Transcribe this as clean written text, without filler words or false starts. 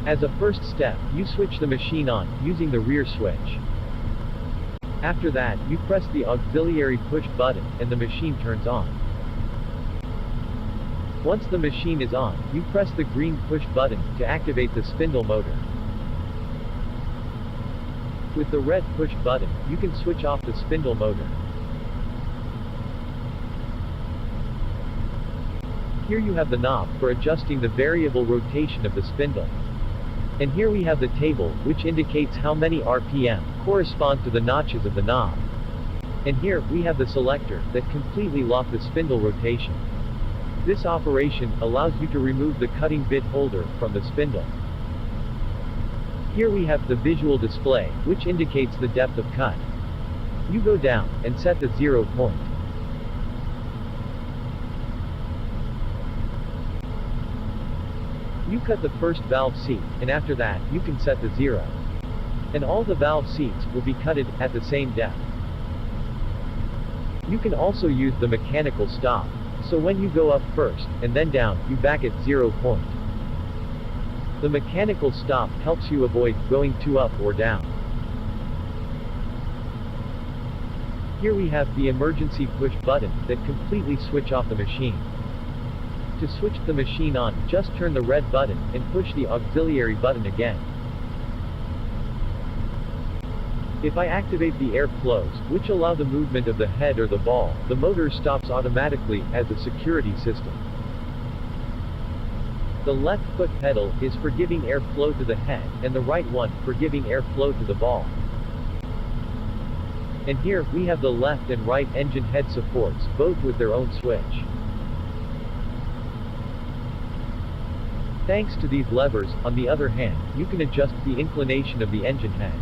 As a first step, you switch the machine on, using the rear switch. After that, you press the auxiliary push button, and the machine turns on. Once the machine is on, you press the green push button, to activate the spindle motor. With the red push button, you can switch off the spindle motor. Here you have the knob, for adjusting the variable rotation of the spindle. And here we have the table, which indicates how many RPM, correspond to the notches of the knob. And here, we have the selector, that completely lock the spindle rotation. This operation, allows you to remove the cutting bit holder, from the spindle. Here we have the visual display, which indicates the depth of cut. You go down, and set the 0 point. You cut the first valve seat, and after that, you can set the 0. And all the valve seats, will be cutted, at the same depth. You can also use the mechanical stop, so when you go up first, and then down, you back at 0 point. The mechanical stop helps you avoid going too up or down. Here we have the emergency push button, that completely switch off the machine. To switch the machine on, just turn the red button, and push the auxiliary button again. If I activate the air flows, which allow the movement of the head or the ball, the motor stops automatically, as a security system. The left foot pedal, is for giving air flow to the head, and the right one, for giving air flow to the ball. And here, we have the left and right engine head supports, both with their own switch. Thanks to these levers, on the other hand, you can adjust the inclination of the engine head.